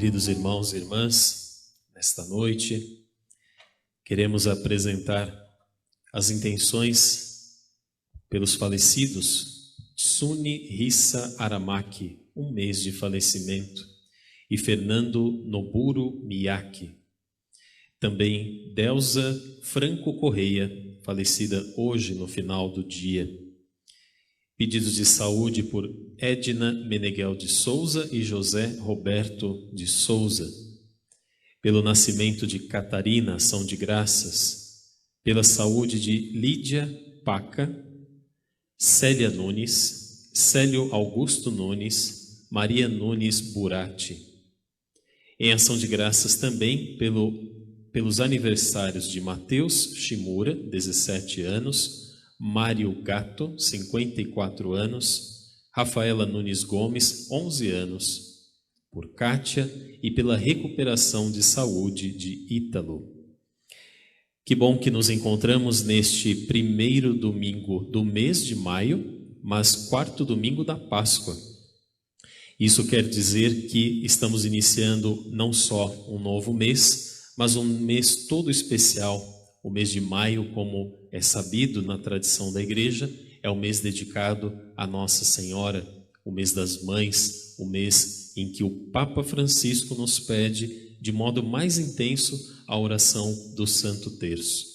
Queridos irmãos e irmãs, nesta noite queremos apresentar as intenções pelos falecidos Suni Rissa Aramaki, 1 mês de falecimento, e Fernando Noburo Miyake. Também Delza Franco Correia, falecida hoje no final do dia. Pedidos de saúde por Edna Meneghel de Souza e José Roberto de Souza. Pelo nascimento de Catarina, ação de graças. Pela saúde de Lídia Paca, Célia Nunes, Célio Augusto Nunes, Maria Nunes Burati. Em ação de graças também pelos aniversários de Mateus Shimura, 17 anos, Mário Gato, 54 anos, Rafaela Nunes Gomes, 11 anos, por Kátia e pela recuperação de saúde de Ítalo. Que bom que nos encontramos neste primeiro domingo do mês de maio, mas 4º domingo da Páscoa. Isso quer dizer que estamos iniciando não só um novo mês, mas um mês todo especial. O mês de maio, como é sabido na tradição da igreja, é o mês dedicado a Nossa Senhora, o mês das mães, o mês em que o Papa Francisco nos pede de modo mais intenso a oração do Santo Terço.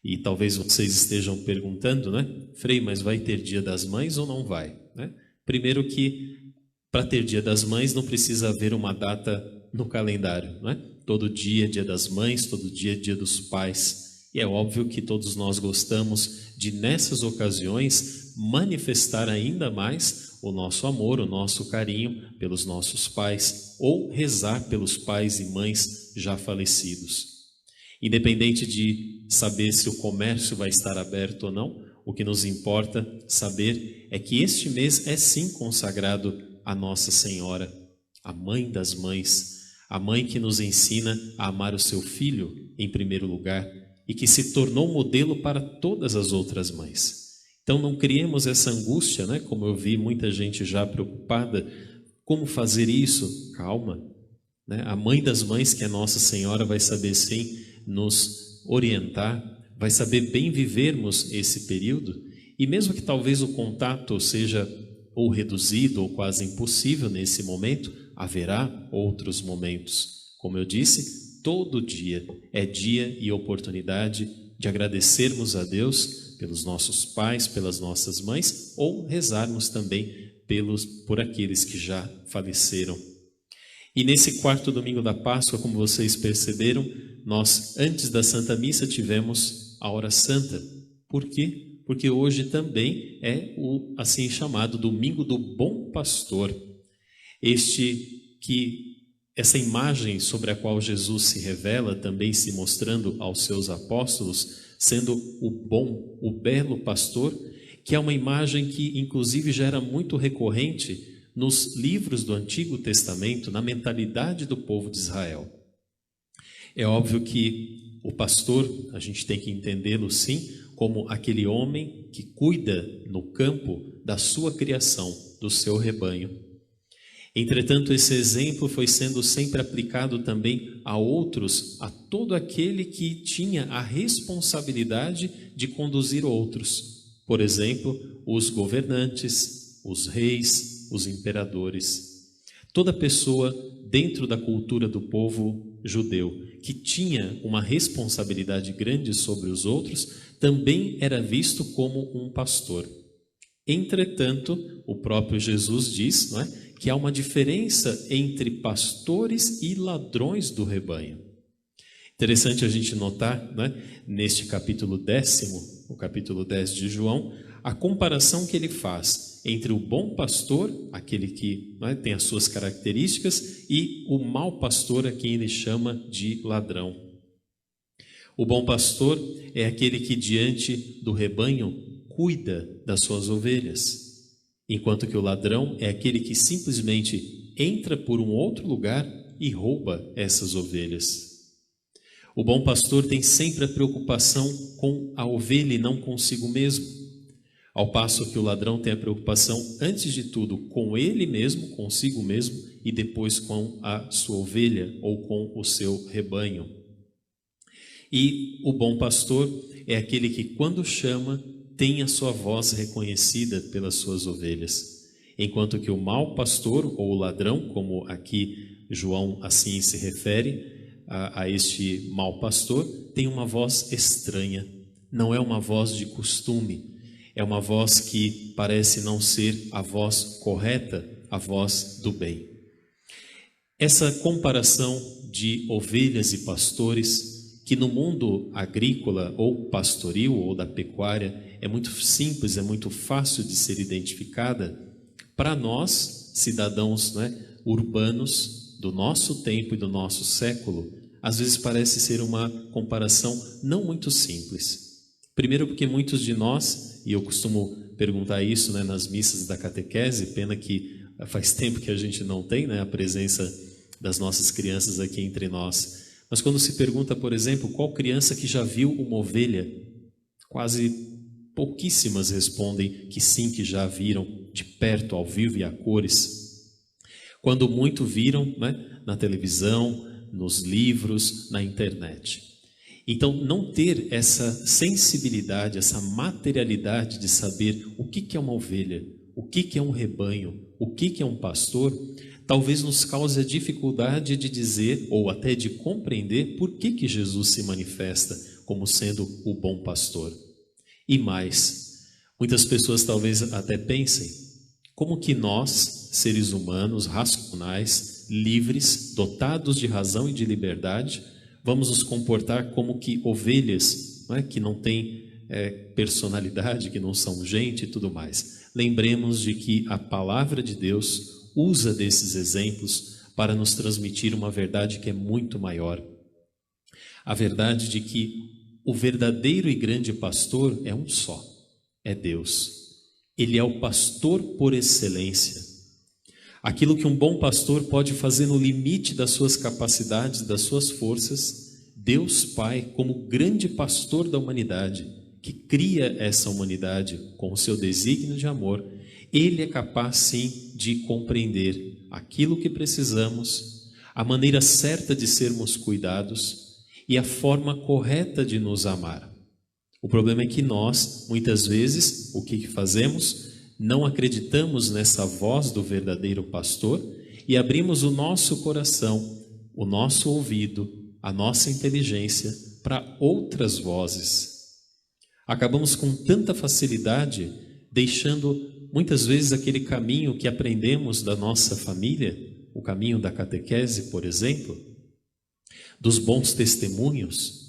E talvez vocês estejam perguntando, né? Frei, mas vai ter Dia das Mães ou não vai? Né? Primeiro que para ter Dia das Mães não precisa haver uma data no calendário, né? Todo dia Dia das Mães, todo dia Dia dos Pais. E é óbvio que todos nós gostamos de, nessas ocasiões, manifestar ainda mais o nosso amor, o nosso carinho pelos nossos pais, ou rezar pelos pais e mães já falecidos. Independente de saber se o comércio vai estar aberto ou não, o que nos importa saber é que este mês é sim consagrado a Nossa Senhora, a Mãe das Mães, a mãe que nos ensina a amar o seu filho em primeiro lugar, e que se tornou modelo para todas as outras mães. Então não criemos essa angústia, né? Como eu vi muita gente já preocupada, como fazer isso? Calma, né? A Mãe das Mães, que é Nossa Senhora, vai saber sim nos orientar, vai saber bem vivermos esse período, e mesmo que talvez o contato seja ou reduzido ou quase impossível nesse momento, haverá outros momentos. Como eu disse, todo dia é dia e oportunidade de agradecermos a Deus pelos nossos pais, pelas nossas mães, ou rezarmos também por aqueles que já faleceram. E nesse 4º domingo da Páscoa, como vocês perceberam, nós antes da Santa Missa tivemos a Hora Santa. Por quê? Porque hoje também é o assim chamado Domingo do Bom Pastor. Essa imagem sobre a qual Jesus se revela, também se mostrando aos seus apóstolos, sendo o bom, o belo pastor, que é uma imagem que inclusive já era muito recorrente nos livros do Antigo Testamento, na mentalidade do povo de Israel. É óbvio que o pastor, a gente tem que entendê-lo sim, como aquele homem que cuida no campo da sua criação, do seu rebanho. Entretanto, esse exemplo foi sendo sempre aplicado também a outros, a todo aquele que tinha a responsabilidade de conduzir outros. Por exemplo, os governantes, os reis, os imperadores. Toda pessoa dentro da cultura do povo judeu que tinha uma responsabilidade grande sobre os outros, também era visto como um pastor. Entretanto, o próprio Jesus diz, não é, que há uma diferença entre pastores e ladrões do rebanho. Interessante a gente notar, né, neste capítulo 10, o capítulo 10 de João, a comparação que ele faz entre o bom pastor, aquele que, não é, tem as suas características, e o mau pastor, a quem ele chama de ladrão. O bom pastor é aquele que diante do rebanho cuida das suas ovelhas, enquanto que o ladrão é aquele que simplesmente entra por um outro lugar e rouba essas ovelhas. O bom pastor tem sempre a preocupação com a ovelha e não consigo mesmo, ao passo que o ladrão tem a preocupação, antes de tudo, com ele mesmo, consigo mesmo e depois com a sua ovelha ou com o seu rebanho. E o bom pastor é aquele que, quando chama, tem a sua voz reconhecida pelas suas ovelhas. Enquanto que o mau pastor, ou o ladrão, como aqui João assim se refere a este mau pastor, tem uma voz estranha. Não é uma voz de costume, é uma voz que parece não ser a voz correta, a voz do bem. Essa comparação de ovelhas e pastores, que no mundo agrícola ou pastoril ou da pecuária é muito simples, é muito fácil de ser identificada, para nós, cidadãos, urbanos do nosso tempo e do nosso século, às vezes parece ser uma comparação não muito simples. Primeiro porque muitos de nós, e eu costumo perguntar isso nas missas da catequese, pena que faz tempo que a gente não tem a presença das nossas crianças aqui entre nós, mas quando se pergunta, por exemplo, qual criança que já viu uma ovelha, quase pouquíssimas respondem que sim, que já viram de perto, ao vivo e a cores. Quando muito viram na televisão, nos livros, na internet. Então, não ter essa sensibilidade, essa materialidade de saber o que é uma ovelha, o que é um rebanho, o que é um pastor, talvez nos cause a dificuldade de dizer ou até de compreender por que Jesus se manifesta como sendo o bom pastor. E mais, muitas pessoas talvez até pensem, como que nós, seres humanos, racionais, livres, dotados de razão e de liberdade, vamos nos comportar como que ovelhas, que não têm personalidade, que não são gente e tudo mais. Lembremos de que a palavra de Deus usa desses exemplos para nos transmitir uma verdade que é muito maior. A verdade de que o verdadeiro e grande pastor é um só, é Deus. Ele é o pastor por excelência. Aquilo que um bom pastor pode fazer no limite das suas capacidades, das suas forças, Deus Pai, como grande pastor da humanidade, que cria essa humanidade com o seu desígnio de amor, Ele é capaz sim de compreender aquilo que precisamos, a maneira certa de sermos cuidados e a forma correta de nos amar. O problema é que nós, muitas vezes, o que fazemos? Não acreditamos nessa voz do verdadeiro pastor e abrimos o nosso coração, o nosso ouvido, a nossa inteligência para outras vozes. Acabamos com tanta facilidade deixando muitas vezes aquele caminho que aprendemos da nossa família, o caminho da catequese, por exemplo, dos bons testemunhos,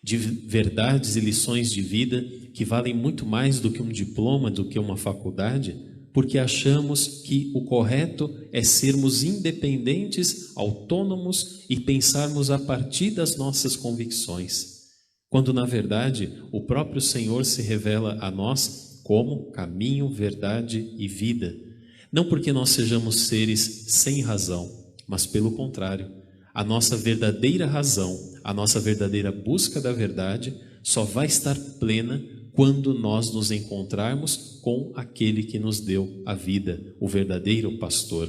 de verdades e lições de vida que valem muito mais do que um diploma, do que uma faculdade, porque achamos que o correto é sermos independentes, autônomos e pensarmos a partir das nossas convicções, quando na verdade o próprio Senhor se revela a nós como caminho, verdade e vida. Não porque nós sejamos seres sem razão, mas pelo contrário, a nossa verdadeira razão, a nossa verdadeira busca da verdade só vai estar plena quando nós nos encontrarmos com aquele que nos deu a vida, o verdadeiro pastor.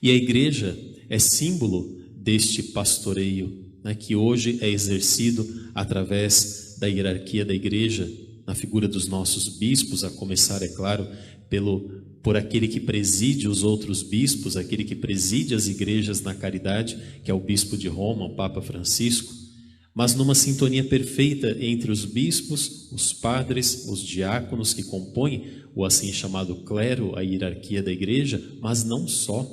E a igreja é símbolo deste pastoreio, que hoje é exercido através da hierarquia da igreja, na figura dos nossos bispos, a começar, é claro, por aquele que preside os outros bispos, aquele que preside as igrejas na caridade, que é o bispo de Roma, o Papa Francisco, mas numa sintonia perfeita entre os bispos, os padres, os diáconos que compõem o assim chamado clero, a hierarquia da igreja, mas não só.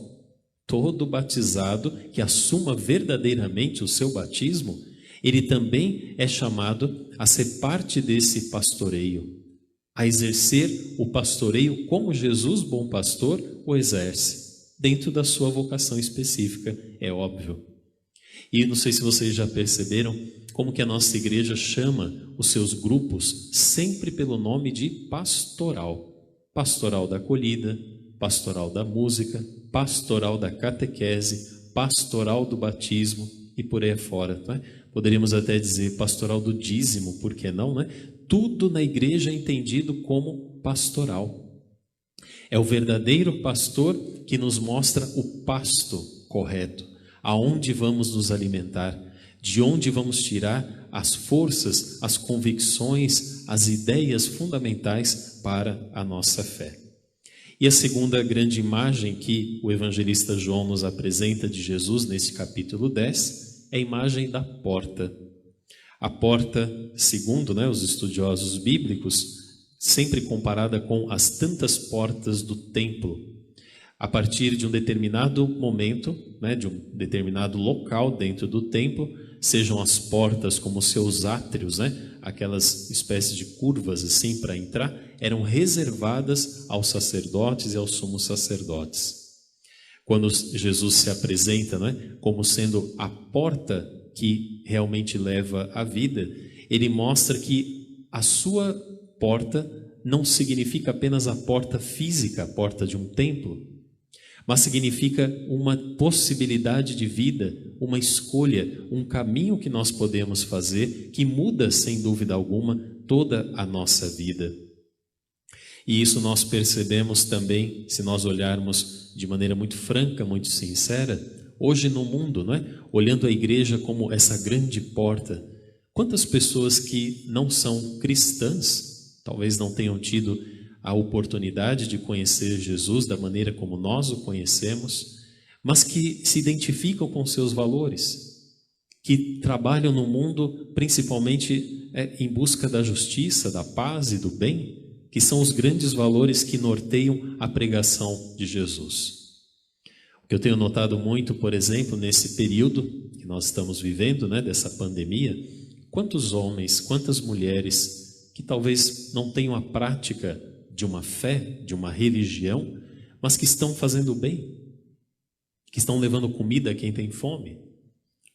Todo batizado que assuma verdadeiramente o seu batismo, ele também é chamado a ser parte desse pastoreio, a exercer o pastoreio como Jesus, bom pastor, o exerce, dentro da sua vocação específica, é óbvio. E não sei se vocês já perceberam como que a nossa igreja chama os seus grupos sempre pelo nome de pastoral. Pastoral da acolhida, pastoral da música, pastoral da catequese, pastoral do batismo e por aí afora. Poderíamos até dizer pastoral do dízimo, por que não, Tudo na igreja é entendido como pastoral. É o verdadeiro pastor que nos mostra o pasto correto, aonde vamos nos alimentar, de onde vamos tirar as forças, as convicções, as ideias fundamentais para a nossa fé. E a segunda grande imagem que o evangelista João nos apresenta de Jesus nesse capítulo 10 é a imagem da porta. A porta, segundo os estudiosos bíblicos, sempre comparada com as tantas portas do templo. A partir de um determinado momento, de um determinado local dentro do templo, sejam as portas como seus átrios, aquelas espécies de curvas assim para entrar, eram reservadas aos sacerdotes e aos sumos sacerdotes. Quando Jesus se apresenta como sendo a porta que realmente leva à vida, ele mostra que a sua porta não significa apenas a porta física, a porta de um templo, mas significa uma possibilidade de vida, uma escolha, um caminho que nós podemos fazer que muda, sem dúvida alguma, toda a nossa vida. E isso nós percebemos também, se nós olharmos de maneira muito franca, muito sincera, hoje no mundo, olhando a igreja como essa grande porta. Quantas pessoas que não são cristãs, talvez não tenham tido a oportunidade de conhecer Jesus da maneira como nós o conhecemos, mas que se identificam com seus valores, que trabalham no mundo principalmente em busca da justiça, da paz e do bem, que são os grandes valores que norteiam a pregação de Jesus. O que eu tenho notado muito, por exemplo, nesse período que nós estamos vivendo, dessa pandemia, quantos homens, quantas mulheres que talvez não tenham a prática de uma fé, de uma religião, mas que estão fazendo bem, que estão levando comida a quem tem fome,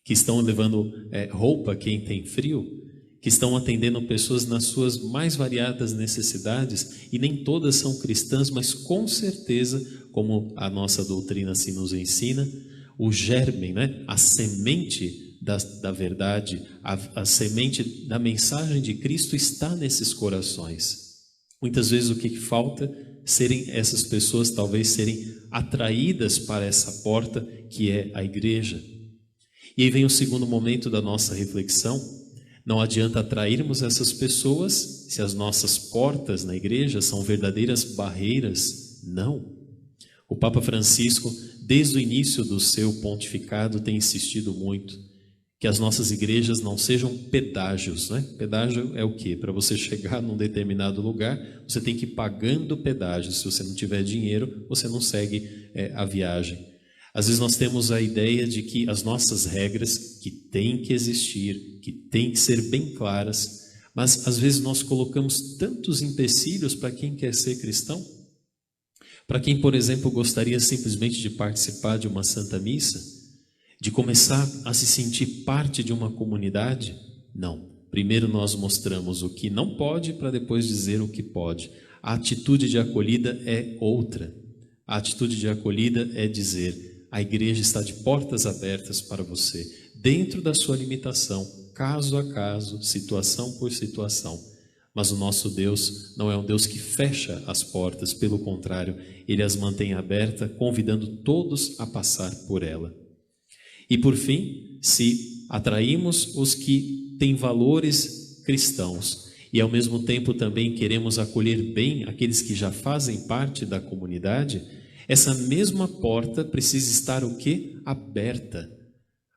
que estão levando roupa a quem tem frio, que estão atendendo pessoas nas suas mais variadas necessidades, e nem todas são cristãs, mas com certeza, como a nossa doutrina assim nos ensina, o germe, a semente da verdade, a semente da mensagem de Cristo está nesses corações. Muitas vezes o que falta serem essas pessoas talvez serem atraídas para essa porta que é a igreja. E aí vem o segundo momento da nossa reflexão. Não adianta atrairmos essas pessoas se as nossas portas na igreja são verdadeiras barreiras. Não. O Papa Francisco, desde o início do seu pontificado, tem insistido muito que as nossas igrejas não sejam pedágios, Pedágio é o quê? Para você chegar num determinado lugar, você tem que ir pagando pedágio. Se você não tiver dinheiro, você não segue a viagem. Às vezes nós temos a ideia de que as nossas regras, que têm que existir, que têm que ser bem claras, mas às vezes nós colocamos tantos empecilhos para quem quer ser cristão. Para quem, por exemplo, gostaria simplesmente de participar de uma Santa Missa, de começar a se sentir parte de uma comunidade? Não. Primeiro nós mostramos o que não pode para depois dizer o que pode. A atitude de acolhida é outra. A atitude de acolhida é dizer: a igreja está de portas abertas para você, dentro da sua limitação, caso a caso, situação por situação. Mas o nosso Deus não é um Deus que fecha as portas, pelo contrário, Ele as mantém abertas, convidando todos a passar por ela. E por fim, se atraímos os que têm valores cristãos e ao mesmo tempo também queremos acolher bem aqueles que já fazem parte da comunidade, essa mesma porta precisa estar o quê? Aberta,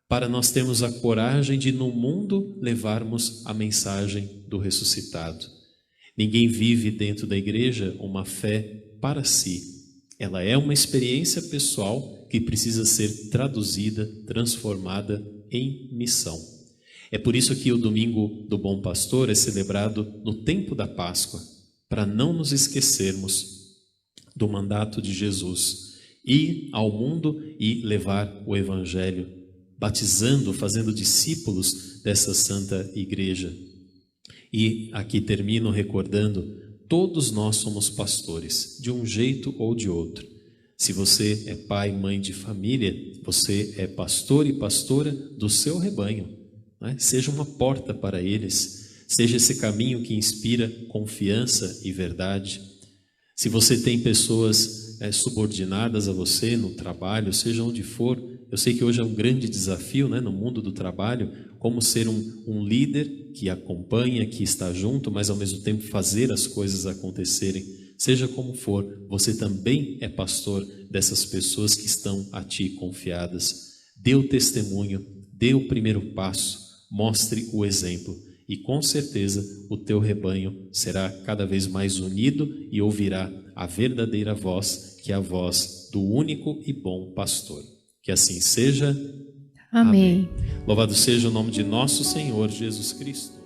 para nós termos a coragem de no mundo levarmos a mensagem do ressuscitado. Ninguém vive dentro da igreja uma fé para si. Ela é uma experiência pessoal que precisa ser traduzida, transformada em missão. É por isso que o Domingo do Bom Pastor é celebrado no tempo da Páscoa, para não nos esquecermos do mandato de Jesus, ir ao mundo e levar o Evangelho, batizando, fazendo discípulos dessa Santa Igreja. E aqui termino recordando: todos nós somos pastores, de um jeito ou de outro. Se você é pai, mãe de família, você é pastor e pastora do seu rebanho, Seja uma porta para eles, seja esse caminho que inspira confiança e verdade. Se você tem pessoas subordinadas a você no trabalho, seja onde for, eu sei que hoje é um grande desafio, né, no mundo do trabalho, como ser um líder que acompanha, que está junto, mas ao mesmo tempo fazer as coisas acontecerem. Seja como for, você também é pastor dessas pessoas que estão a ti confiadas. Dê o testemunho, dê o primeiro passo, mostre o exemplo e com certeza o teu rebanho será cada vez mais unido e ouvirá a verdadeira voz, que é a voz do único e bom pastor. Que assim seja. Amém. Louvado seja o nome de nosso Senhor Jesus Cristo.